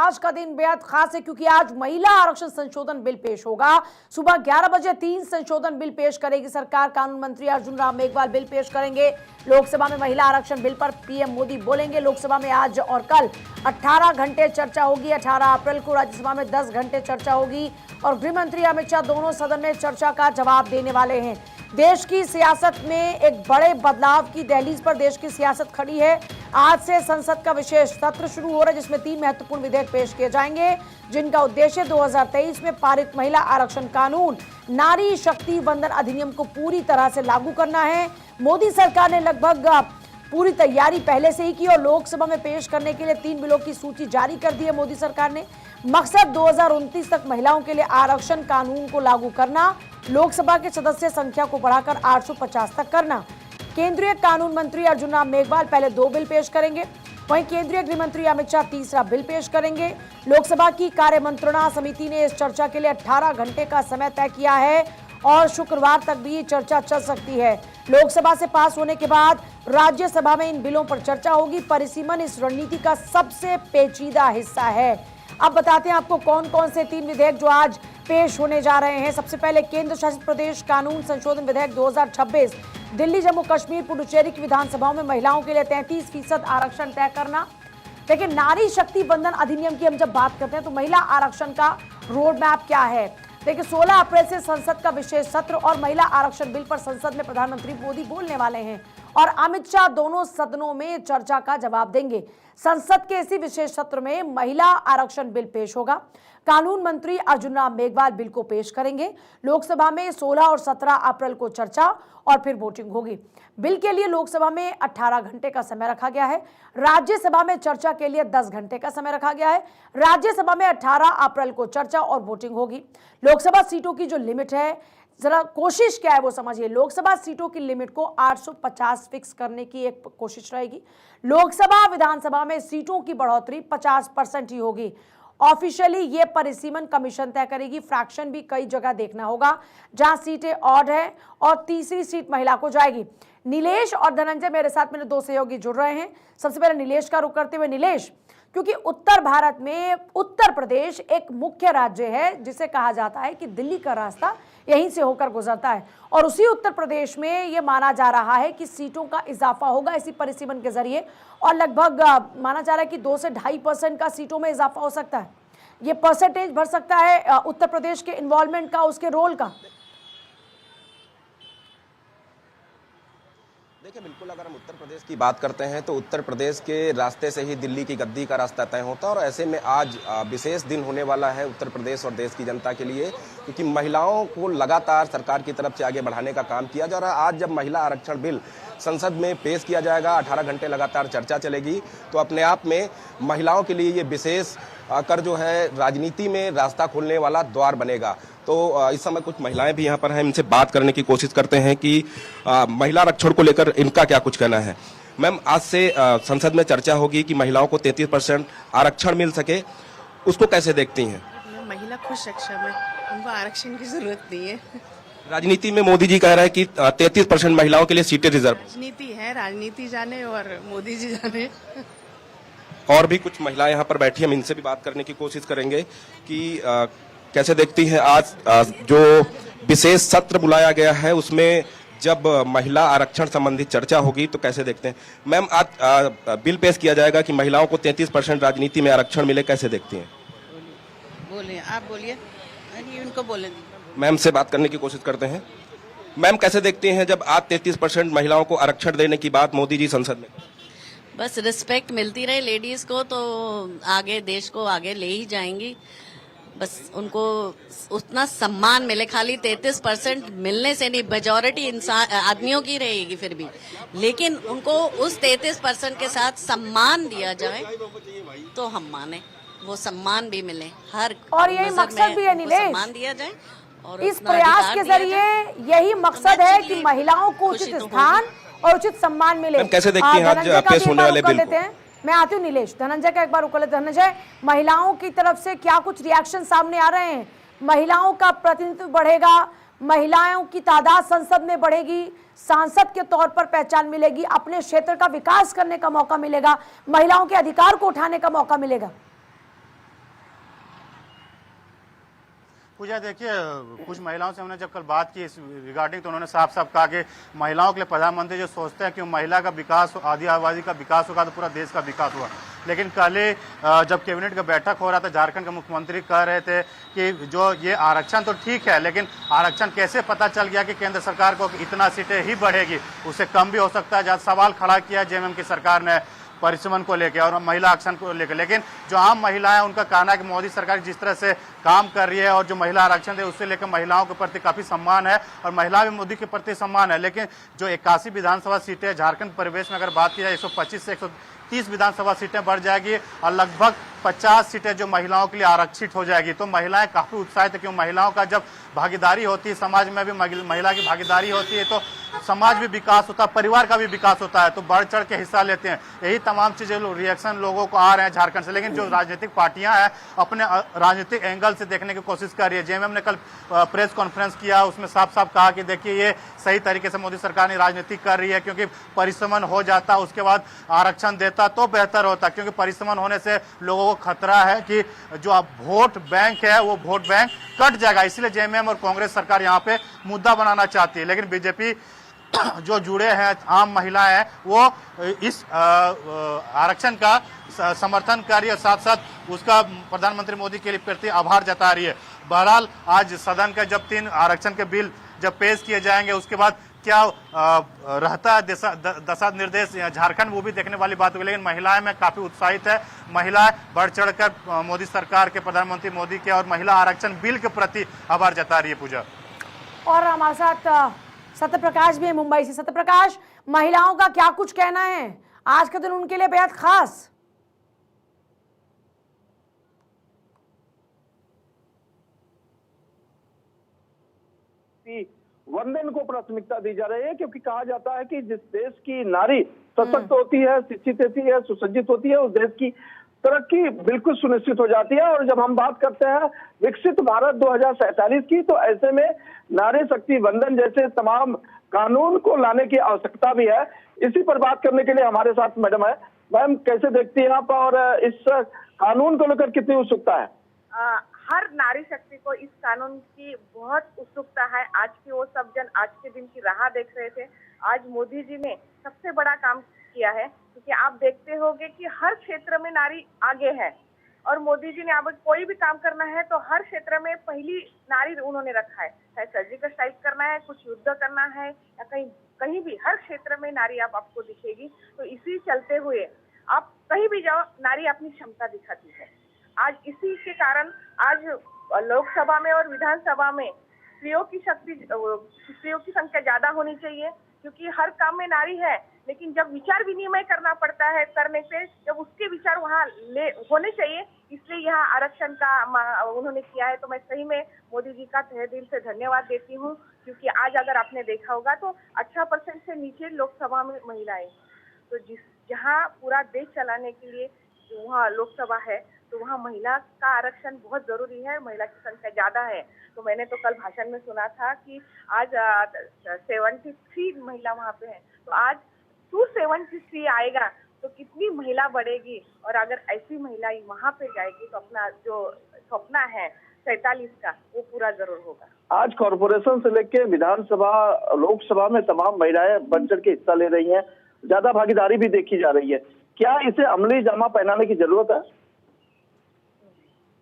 आज का दिन बेहद खास है क्योंकि आज महिला आरक्षण संशोधन बिल पेश होगा। सुबह 11 बजे 3 संशोधन बिल पेश करेगी सरकार। कानून मंत्री अर्जुन राम मेघवाल बिल पेश करेंगे। लोकसभा में महिला आरक्षण बिल पर पीएम मोदी बोलेंगे। लोकसभा में आज और कल 18 घंटे चर्चा होगी। 18 अप्रैल को राज्यसभा में 10 घंटे चर्चा होगी और गृह मंत्री अमित शाह दोनों सदन में चर्चा का जवाब देने वाले हैं। देश की सियासत में एक बड़े बदलाव की दहलीज पर देश की सियासत खड़ी है। आज से संसद का विशेष सत्र शुरू हो रहा है जिसमें 3 महत्वपूर्ण विधेयक पेश किए जाएंगे जिनका उद्देश्य 2023 में पारित महिला आरक्षण कानून नारी शक्ति वंदन अधिनियम को पूरी तरह से लागू करना है। मोदी सरकार ने लगभग पूरी तैयारी पहले से ही की और लोकसभा में पेश करने के लिए 3 बिलों की सूची जारी कर दी है मोदी सरकार ने। मकसद 2029 तक महिलाओं के लिए आरक्षण कानून को लागू करना, लोकसभा के सदस्य संख्या को बढ़ाकर 850 तक करना। केंद्रीय कानून मंत्री अर्जुन राम मेघवाल पहले 2 बिल पेश करेंगे, वहीं केंद्रीय गृह मंत्री अमित शाह तीसरा बिल पेश करेंगे। लोकसभा की कार्य मंत्रणा समिति ने इस चर्चा के लिए 18 घंटे का समय तय किया है और शुक्रवार तक भी चर्चा चल सकती है। लोकसभा से पास होने के बाद राज्यसभा में इन बिलों पर चर्चा होगी। परिसीमन इस रणनीति का सबसे पेचीदा हिस्सा है। अब बताते हैं आपको कौन कौन से 3 विधेयक जो आज पेश होने जा रहे हैं। सबसे पहले केंद्र शासित प्रदेश कानून संशोधन विधेयक 2026। दिल्ली, जम्मू कश्मीर, पुडुचेरी की विधानसभाओं में महिलाओं के लिए 33% आरक्षण तय करना। लेकिन नारी शक्ति वंदन अधिनियम की हम जब बात करते हैं तो महिला आरक्षण का रोड मैप क्या है। देखिए 16 अप्रैल से संसद का विशेष सत्र और महिला आरक्षण बिल पर संसद में प्रधानमंत्री मोदी बोलने वाले हैं और अमित शाह दोनों सदनों में चर्चा का जवाब देंगे। संसद के इसी विशेष सत्र में महिला आरक्षण बिल पेश होगा। कानून मंत्री अर्जुन राम मेघवाल बिल को पेश करेंगे। लोकसभा में 16 और 17 अप्रैल को चर्चा और फिर वोटिंग होगी। बिल के लिए लोकसभा में 18 घंटे का समय रखा गया है। राज्यसभा में चर्चा के लिए 10 घंटे का समय रखा गया है। राज्यसभा में 18 अप्रैल को चर्चा और वोटिंग होगी। लोकसभा सीटों की जो लिमिट है, जरा कोशिश क्या है वो समझिए। लोकसभा सीटों की लिमिट को 850 फिक्स करने की एक कोशिश रहेगी। लोकसभा विधानसभा में सीटों की बढ़ोतरी 50% ही होगी। ऑफिशियली ये परिसीमन कमीशन तय करेगी। फ्रैक्शन भी कई जगह देखना होगा जहां सीटें ऑड है और तीसरी सीट महिला को जाएगी। नीलेश और धनंजय मेरे साथ मेरे 2 सहयोगी जुड़ रहे हैं। सबसे पहले नीलेश का रुख करते हुए। नीलेश, क्योंकि उत्तर भारत में उत्तर प्रदेश एक मुख्य राज्य है जिसे कहा जाता है कि दिल्ली का रास्ता यहीं से होकर गुजरता है और उसी उत्तर प्रदेश में ये माना जा रहा है कि सीटों का इजाफा होगा इसी परिसीमन के जरिए और लगभग माना जा रहा है कि 2 से 2.5% का सीटों में इजाफा हो सकता है। ये परसेंटेज बढ़ सकता है उत्तर प्रदेश के इन्वॉल्वमेंट का, उसके रोल का। देखिए बिल्कुल, अगर हम उत्तर प्रदेश की बात करते हैं तो उत्तर प्रदेश के रास्ते से ही दिल्ली की गद्दी का रास्ता तय होता है और ऐसे में आज विशेष दिन होने वाला है उत्तर प्रदेश और देश की जनता के लिए, क्योंकि महिलाओं को लगातार सरकार की तरफ से आगे बढ़ाने का काम किया जा रहा है। आज जब महिला आरक्षण बिल संसद में पेश किया जाएगा, 18 घंटे लगातार चर्चा चलेगी, तो अपने आप में महिलाओं के लिए ये विशेष कर जो है राजनीति में रास्ता खोलने वाला द्वार बनेगा। तो इस समय कुछ महिलाएं भी यहाँ पर हैं, इनसे बात करने की कोशिश करते हैं कि महिला आरक्षण को लेकर इनका क्या कुछ कहना है। मैम, आज से संसद में चर्चा होगी कि महिलाओं को 33% आरक्षण मिल सके, उसको कैसे देखती हैं? महिला खुश सक्षम है, उनको आरक्षण की जरूरत नहीं है। राजनीति में मोदी जी कह रहे हैं कि 33% महिलाओं के लिए सीटें रिजर्व। राजनीति है, राजनीति जाने और मोदी जी जाने। और भी कुछ महिलाएं यहाँ पर बैठी, हम इनसे भी बात करने की कोशिश करेंगे कि कैसे देखती हैं आज जो विशेष सत्र बुलाया गया है उसमें जब महिला आरक्षण संबंधी चर्चा होगी तो कैसे देखते हैं। मैम, आज बिल पेश किया जाएगा कि महिलाओं को 33% राजनीति में आरक्षण मिले, कैसे देखती हैं? बोलिए, आप बोलिए, उनको बोले। मैम से बात करने की कोशिश करते हैं। मैम, कैसे देखती हैं जब आज 33% महिलाओं को आरक्षण देने की बात मोदी जी संसद में? बस रिस्पेक्ट मिलती रहे लेडीज को तो आगे देश को आगे ले ही जाएंगी। बस उनको उतना सम्मान मिले, खाली 33% मिलने से नहीं, मेजॉरिटी इंसान आदमियों की रहेगी फिर भी, लेकिन उनको उस 33% के साथ सम्मान दिया जाए तो हम माने, वो सम्मान भी मिले हर। और यही मकसद भी है नीलेश, सम्मान दिया जाए और इस प्रयास के जरिए यही मकसद है कि महिलाओं को उचित स्थान और उचित सम्मान मिले। कैसे देखती हैं आज पेश होने वाले बिल को? मैं आती हूँ नीलेश, धनंजय का एक बार रुक लेते। धनंजय, महिलाओं की तरफ से क्या कुछ रिएक्शन सामने आ रहे हैं? महिलाओं का प्रतिनिधित्व बढ़ेगा, महिलाओं की तादाद संसद में बढ़ेगी, सांसद के तौर पर पहचान मिलेगी, अपने क्षेत्र का विकास करने का मौका मिलेगा, महिलाओं के अधिकार को उठाने का मौका मिलेगा। पूजा देखिए, कुछ महिलाओं से हमने जब कल बात की इस रिगार्डिंग, तो उन्होंने साफ साफ कहा कि महिलाओं के लिए प्रधानमंत्री जो सोचते हैं कि महिला का विकास, आदि आबादी का विकास होगा तो पूरा देश का विकास हुआ। लेकिन कल ही जब कैबिनेट का बैठक हो रहा था, झारखंड के मुख्यमंत्री कह रहे थे कि जो ये आरक्षण तो ठीक है, लेकिन आरक्षण कैसे पता चल गया कि केंद्र सरकार को इतना सीटें ही बढ़ेगी, उससे कम भी हो सकता है। जहाँ सवाल खड़ा किया जेएमएम की सरकार ने परिश्रम को लेकर और महिला आरक्षण को लेकर। लेकिन जो आम महिलाएं, उनका कहना है कि मोदी सरकार जिस तरह से काम कर रही है और जो महिला आरक्षण है उससे लेकर महिलाओं के प्रति काफी सम्मान है और महिला भी मोदी के प्रति सम्मान है। लेकिन जो 81 विधानसभा सीटें झारखंड परिवेश में अगर बात की जाए, 125 से 130 विधानसभा सीटें बढ़ जाएगी और लगभग 50 सीटें जो महिलाओं के लिए आरक्षित हो जाएगी। तो महिलाएं काफी उत्साहित है, क्योंकि महिलाओं का जब भागीदारी होती है, समाज में भी महिला की भागीदारी होती है तो समाज भी विकास होता है, परिवार का भी विकास होता है, तो बढ़ चढ़ के हिस्सा लेते हैं। यही तमाम चीजें रिएक्शन लोगों को आ रहे हैं झारखंड से। लेकिन जो राजनीतिक पार्टियां हैं अपने राजनीतिक एंगल से देखने की कोशिश कर रही है। जेएमएम ने कल प्रेस कॉन्फ्रेंस किया, उसमें साफ साफ कहा कि देखिए ये सही तरीके से मोदी सरकार ने राजनीति कर रही है, क्योंकि परिसमन हो जाता, उसके बाद आरक्षण देता तो बेहतर होता, क्योंकि परिसमन होने से लोगों को खतरा है कि जो अब वोट बैंक है वो वोट बैंक कट जाएगा। इसलिए जेएमएम और कांग्रेस सरकार यहाँ पे मुद्दा बनाना चाहती है। लेकिन बीजेपी जो जुड़े हैं आम महिलाएं हैं, वो इस आरक्षण का समर्थन कर रही है, साथ साथ उसका प्रधानमंत्री मोदी के लिए प्रति आभार जता रही है। बहरहाल आज सदन का जब 3 आरक्षण के बिल जब पेश किए जाएंगे, उसके बाद क्या रहता है दशा निर्देश झारखंड, वो भी देखने वाली बात होगी। लेकिन महिलाएं में काफी उत्साहित है, महिलाएं बढ़ चढ़कर मोदी सरकार के, प्रधानमंत्री मोदी के और महिला आरक्षण बिल के प्रति आभार जता रही है। पूजा और हमारे साथ सत्यप्रकाश भी है मुंबई से। सत्यप्रकाश, महिलाओं का क्या कुछ कहना है? आज का दिन उनके लिए बेहद खास। वंदन को प्राथमिकता दी जा रही है, क्योंकि कहा जाता है कि जिस देश की नारी सशक्त होती है, शिक्षित होती है, सुसज्जित होती है, उस देश की तरक्की बिल्कुल सुनिश्चित हो जाती है। और जब हम बात करते हैं विकसित भारत 2047 की, तो ऐसे में नारी शक्ति वंदन जैसे तमाम कानून को लाने की आवश्यकता भी है। इसी पर बात करने के लिए हमारे साथ मैडम है। मैम, कैसे देखती हैं आप और इस कानून को लेकर कितनी उत्सुकता है? हर नारी शक्ति को इस कानून की बहुत उत्सुकता है। आज की वो सब जन आज के दिन की राह देख रहे थे। आज मोदी जी ने सबसे बड़ा काम किया है, क्योंकि आप देखते होंगे कि हर क्षेत्र में नारी आगे है और मोदी जी ने अब कोई भी काम करना है तो हर क्षेत्र में पहली नारी उन्होंने रखा है। चाहे सर्जिकल स्ट्राइक करना है, कुछ युद्ध करना है या कहीं भी, हर क्षेत्र में नारी आपको दिखेगी। तो इसी चलते हुए आप कहीं भी जाओ, नारी अपनी क्षमता दिखाती है। आज इसी के कारण आज लोकसभा में और विधानसभा में स्त्रियों की संख्या ज्यादा होनी चाहिए, क्योंकि हर काम में नारी है। लेकिन जब विचार विनिमय करना पड़ता है, करने से जब उसके विचार वहाँ होने चाहिए, इसलिए यहाँ आरक्षण का उन्होंने किया है। तो मैं सही में मोदी जी का तहे दिल से धन्यवाद देती हूँ, क्योंकि आज अगर आपने देखा होगा तो 18% से नीचे लोकसभा में महिलाएं, तो जहाँ पूरा देश चलाने के लिए वहाँ लोकसभा है, तो वहाँ महिला का आरक्षण बहुत जरूरी है। महिला की संख्या ज्यादा है। तो मैंने तो कल भाषण में सुना था कि आज 73 महिला वहाँ पे है, तो आज 273 आएगा तो कितनी महिला बढ़ेगी। और अगर ऐसी महिला वहाँ पे जाएगी तो अपना जो सपना है 47 का, वो पूरा जरूर होगा। आज कॉर्पोरेशन से लेके विधानसभा, लोकसभा में तमाम महिलाएं बढ़ चढ़ के हिस्सा ले रही हैं, ज्यादा भागीदारी भी देखी जा रही है। क्या इसे अमली जामा पहनाने की जरूरत है?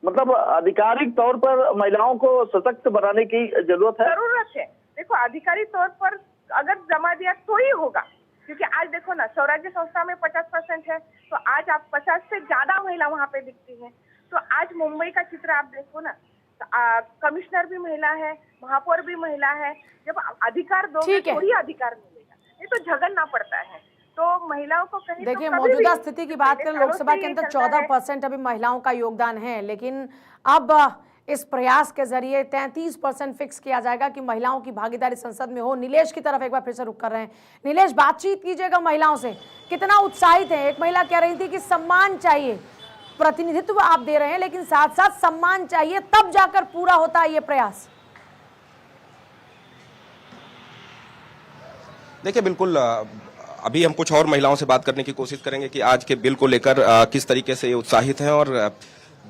मतलब आधिकारिक तौर पर महिलाओं को सशक्त बनाने की जरूरत है? जरूरत है। देखो, आधिकारिक तौर पर अगर जमा दिया तो ही होगा, क्योंकि आज देखो ना, स्वराज्य संस्था में 50% है, तो आज आप 50 से ज्यादा महिला वहाँ पे दिखती हैं। तो आज मुंबई का चित्र आप देखो ना, कमिश्नर भी महिला है, महापौर भी महिला है। जब अधिकार दोगे तो ही अधिकार मिलेगा, नहीं तो झगड़ना पड़ता है। तो महिलाओं को कहीं देखिए, मौजूदा स्थिति की बात करें, लोकसभा के अंदर 14% अभी महिलाओं का योगदान है, लेकिन अब इस प्रयास के जरिए 33% फिक्स किया जाएगा कि महिलाओं की भागीदारी संसद में हो। नीलेश की तरफ एक बार फिर से रुक कर रहे हैं। नीलेश, बातचीत कीजिएगा महिलाओं से, कितना उत्साहित है? एक महिला कह रही थी कि सम्मान चाहिए, प्रतिनिधित्व आप दे रहे हैं लेकिन साथ साथ सम्मान चाहिए, तब जाकर पूरा होता है ये प्रयास। देखिए, बिल्कुल अभी हम कुछ और महिलाओं से बात करने की कोशिश करेंगे कि आज के बिल को लेकर किस तरीके से ये उत्साहित हैं और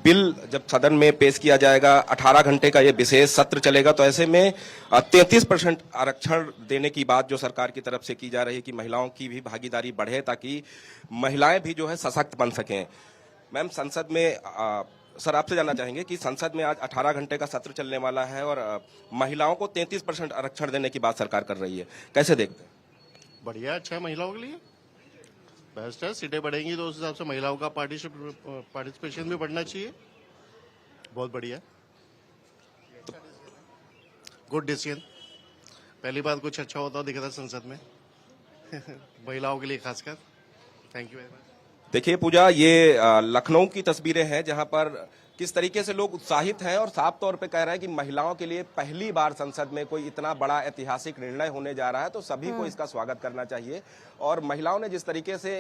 बिल जब सदन में पेश किया जाएगा, 18 घंटे का ये विशेष सत्र चलेगा, तो ऐसे में 33% आरक्षण देने की बात जो सरकार की तरफ से की जा रही है कि महिलाओं की भी भागीदारी बढ़े ताकि महिलाएं भी जो है सशक्त बन सकें। मैम, संसद में सर आपसे जानना चाहेंगे कि संसद में आज 18 घंटे का सत्र चलने वाला है और महिलाओं को 33% आरक्षण देने की बात सरकार कर रही है, कैसे देखते हैं? बढ़िया, अच्छा है महिलाओं के लिए, बेस्ट है। सीटें बढ़ेंगी तो उस हिसाब से महिलाओं का पार्टिसिपेशन भी बढ़ना चाहिए। बहुत बढ़िया, गुड डिसीजन। पहली बार कुछ अच्छा होता दिख रहा संसद में महिलाओं के लिए खासकर। Thank you very much. देखिए पूजा, ये लखनऊ की तस्वीरें हैं जहां पर किस तरीके से लोग उत्साहित हैं और साफ तौर पे कह रहे हैं कि महिलाओं के लिए पहली बार संसद में कोई इतना बड़ा ऐतिहासिक निर्णय होने जा रहा है, तो सभी को इसका स्वागत करना चाहिए। और महिलाओं ने जिस तरीके से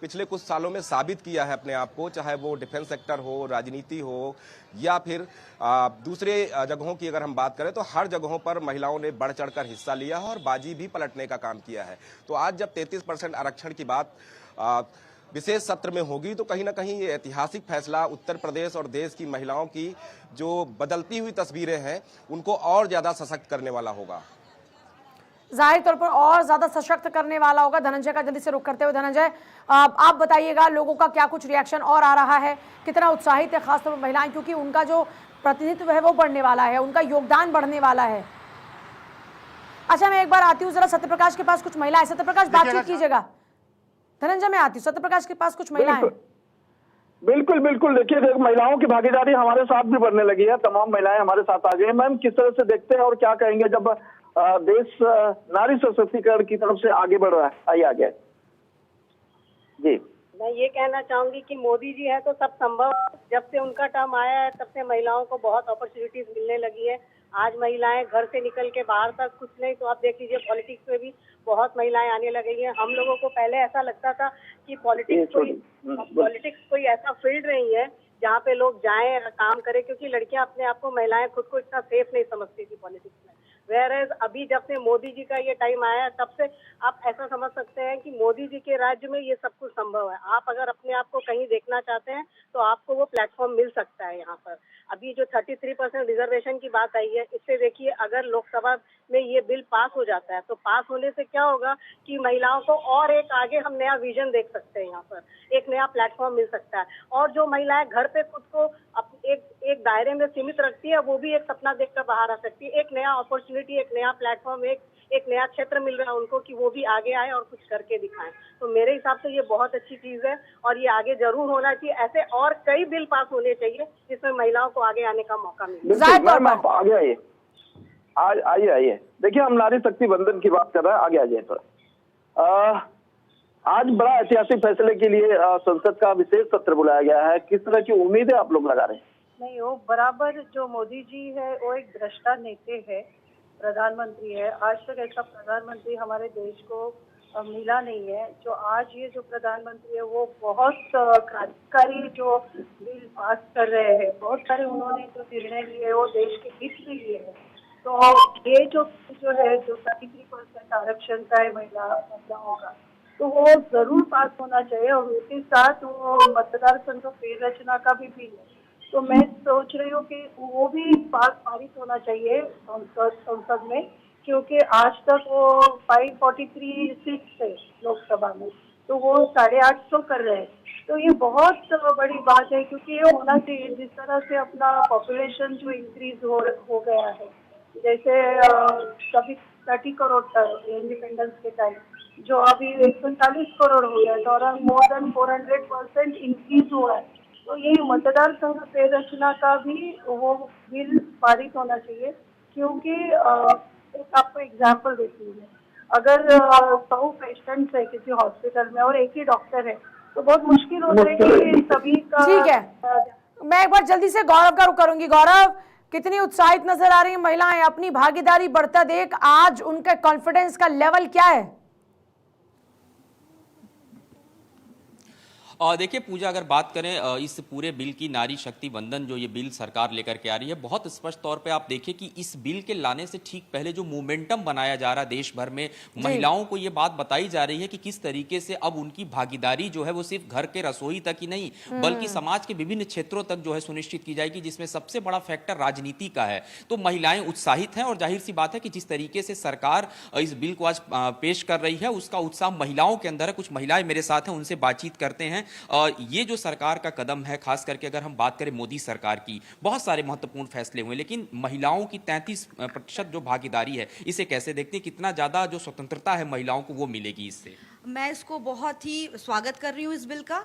पिछले कुछ सालों में साबित किया है अपने आप को, चाहे वो डिफेंस सेक्टर हो, राजनीति हो या फिर दूसरे जगहों की अगर हम बात करें, तो हर जगहों पर महिलाओं ने बढ़ चढ़कर हिस्सा लिया है और बाजी भी पलटने का काम किया है। तो आज जब 33% आरक्षण की बात विशेष सत्र में होगी, तो कहीं ना कहीं ये ऐतिहासिक फैसला उत्तर प्रदेश और देश की महिलाओं की जो बदलती हुई तस्वीरें हैं उनको और ज्यादा सशक्त करने वाला होगा, जाहिर तौर पर और ज्यादा सशक्त करने वाला होगा। धनंजय का जल्दी से रुख करते हुए, धनंजय आप बताइएगा लोगों का क्या कुछ रिएक्शन और आ रहा है, कितना उत्साहित है खासतौर पर महिलाएं, क्योंकि उनका जो प्रतिनिधित्व है वो बढ़ने वाला है, उनका योगदान बढ़ने वाला है। अच्छा, मैं एक बार आती हूँ जरा सत्यप्रकाश के पास, कुछ महिलाएं। सत्यप्रकाश बातचीत कीजिएगा। धनंजय मैं आती हूँ, सत्यप्रकाश के पास कुछ महिलाएं। बिल्कुल बिल्कुल, देखिए महिलाओं की भागीदारी हमारे साथ भी बढ़ने लगी है, तमाम महिलाएं हमारे साथ आ गई हैं। मैम, किस तरह से देखते हैं और क्या कहेंगे जब देश नारी सशक्तिकरण की तरफ से आगे बढ़ रहा है? आइए आगे जी। मैं ये कहना चाहूंगी कि मोदी जी है तो सब संभव। जब से उनका टर्म आया है तब से महिलाओं को बहुत अपॉर्चुनिटीज मिलने लगी है। आज महिलाएं घर से निकल के बाहर तक, कुछ नहीं तो आप देख लीजिए पॉलिटिक्स में भी बहुत महिलाएं आने लगी हैं। हम लोगों को पहले ऐसा लगता था कि पॉलिटिक्स कोई ऐसा फील्ड नहीं है जहाँ पे लोग जाएं काम करें, क्योंकि लड़कियां अपने आप को, महिलाएं खुद को इतना सेफ नहीं समझती थी पॉलिटिक्स में। वेयर अभी जब से मोदी जी का ये टाइम आया है तब से आप ऐसा समझ सकते हैं कि मोदी जी के राज्य में ये सब कुछ संभव है। आप अगर अपने आप को कहीं देखना चाहते हैं तो आपको वो प्लेटफॉर्म मिल सकता है यहाँ पर। अभी जो 33% रिजर्वेशन की बात आई है, इससे देखिए अगर लोकसभा में ये बिल पास हो जाता है तो पास होने से क्या होगा कि महिलाओं को और एक आगे हम नया विजन देख सकते हैं, यहाँ पर एक नया प्लेटफॉर्म मिल सकता है। और जो महिलाएं घर पे खुद को एक दायरे में सीमित रखती है, वो भी एक सपना देखकर बाहर आ सकती है। एक नया अपॉर्चुनिटी, एक नया प्लेटफॉर्म, एक नया क्षेत्र मिल रहा है उनको कि वो भी आगे आए और कुछ करके दिखाएं। तो मेरे हिसाब से ये बहुत अच्छी चीज है और ये आगे जरूर होना चाहिए। ऐसे और कई बिल पास होने चाहिए जिसमें महिलाओं को आगे आने का मौका मिले। आगे आइए, आइए। देखिए, हम नारी शक्ति बंधन की बात कर रहे हैं, आगे आ जाए। तो आज बड़ा ऐतिहासिक फैसले के लिए संसद का विशेष सत्र बुलाया गया है। किस तरह की उम्मीदें आप लोग लगा रहे हैं? नहीं, वो बराबर जो मोदी जी है वो एक भ्रष्टा नेता है, प्रधानमंत्री है। आज तक ऐसा प्रधानमंत्री हमारे देश को मिला नहीं है। जो आज ये जो प्रधानमंत्री है वो बहुत क्रांतिकारी जो बिल पास कर रहे हैं, बहुत सारे उन्होंने जो निर्णय लिए वो देश के हित में लिए हैं। तो ये जो है जो 33% आरक्षण का है महिलाओं का, तो वो जरूर पास होना चाहिए और उसके साथ वो मतदार संघ फेर रचना का भी बिल है। तो मैं सोच रही हूँ कि वो भी पारित होना चाहिए संसद में, क्योंकि आज तक वो 543 सीट्स है लोकसभा में, तो वो 850 कर रहे हैं। तो ये बहुत बड़ी बात है, क्योंकि ये होना चाहिए। जिस तरह से अपना पॉपुलेशन जो इंक्रीज हो गया है, जैसे कभी 30 करोड़ था इंडिपेंडेंस के टाइम, जो अभी 140 करोड़ हो गया है, और मोर देन 400% इंक्रीज हुआ है। तो ये मतदार संघ फेर रचना का भी वो बिल पारित होना चाहिए, क्योंकि एक आपको एग्जाम्पल देती हूँ, अगर 100 पेशेंट्स है किसी हॉस्पिटल में और एक ही डॉक्टर है तो बहुत मुश्किल होता है कि सभी का। ठीक है, मैं एक बार जल्दी से गौरव का रुख करूंगी। गौरव, कितनी उत्साहित नजर आ रही है महिलाएं, अपनी भागीदारी बढ़ता देख आज उनके कॉन्फिडेंस का लेवल क्या है? और देखिए पूजा, अगर बात करें इस पूरे बिल की, नारी शक्ति वंदन जो ये बिल सरकार लेकर के आ रही है, बहुत स्पष्ट तौर पे आप देखिए कि इस बिल के लाने से ठीक पहले जो मोमेंटम बनाया जा रहा है देश भर में, महिलाओं को ये बात बताई जा रही है कि किस तरीके से अब उनकी भागीदारी जो है वो सिर्फ घर के रसोई तक ही नहीं बल्कि समाज के विभिन्न क्षेत्रों तक जो है सुनिश्चित की जाएगी, जिसमें सबसे बड़ा फैक्टर राजनीति का है। तो महिलाएं उत्साहित हैं और जाहिर सी बात है कि जिस तरीके से सरकार इस बिल को आज पेश कर रही है उसका उत्साह महिलाओं के अंदर है। कुछ महिलाएं मेरे साथ हैं, उनसे बातचीत करते हैं। ये जो सरकार का कदम है, खास करके अगर हम बात करें मोदी सरकार की, बहुत सारे महत्वपूर्ण फैसले हुए, लेकिन महिलाओं की 33% जो भागीदारी है, इसे कैसे देखते हैं? कितना ज्यादा जो स्वतंत्रता है महिलाओं को वो मिलेगी इससे? मैं इसको बहुत ही स्वागत कर रही हूँ इस बिल का।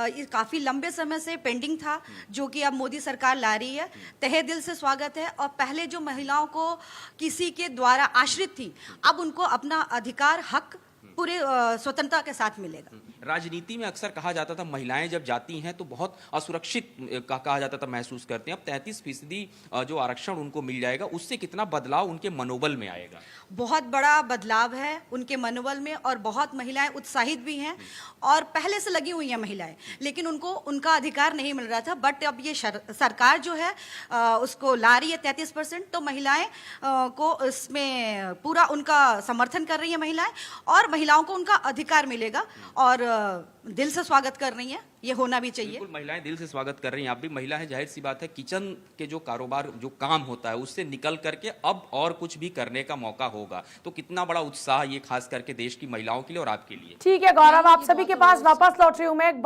ये काफ़ी लंबे समय से पेंडिंग था, जो कि अब मोदी सरकार ला रही है। तहे दिल से स्वागत है। और पहले जो महिलाओं को किसी के द्वारा आश्रित थी, अब उनको अपना अधिकार, हक पूरे स्वतंत्रता के साथ मिलेगा। राजनीति में अक्सर कहा जाता था महिलाएं जब जाती हैं तो बहुत असुरक्षित कहा जाता था, महसूस करते हैं। अब 33% जो आरक्षण उनको मिल जाएगा, उससे कितना बदलाव उनके मनोबल में आएगा? बहुत बड़ा बदलाव है उनके मनोबल में, और बहुत महिलाएं उत्साहित भी हैं और पहले से लगी हुई हैं महिलाएं, लेकिन उनको उनका अधिकार नहीं मिल रहा था। बट अब ये सरकार जो है उसको ला रही है 33%, तो महिलाएं को इसमें पूरा उनका समर्थन कर रही है महिलाएं, और महिलाओं को उनका अधिकार मिलेगा। और दिल से स्वागत कर रही हैं, ये होना भी चाहिए। बिल्कुल, महिलाएं दिल से स्वागत कर रही हैं। आप भी महिला हैं, जाहिर सी बात है किचन के जो कारोबार, जो काम होता है, उससे निकल करके अब और कुछ भी करने का मौका होगा। तो कितना बड़ा उत्साह ये खास करके देश की महिलाओं के लिए और आपके लिए। ठीक है गौरव, आप सभी के पास वापस लौट रही हूं मैं।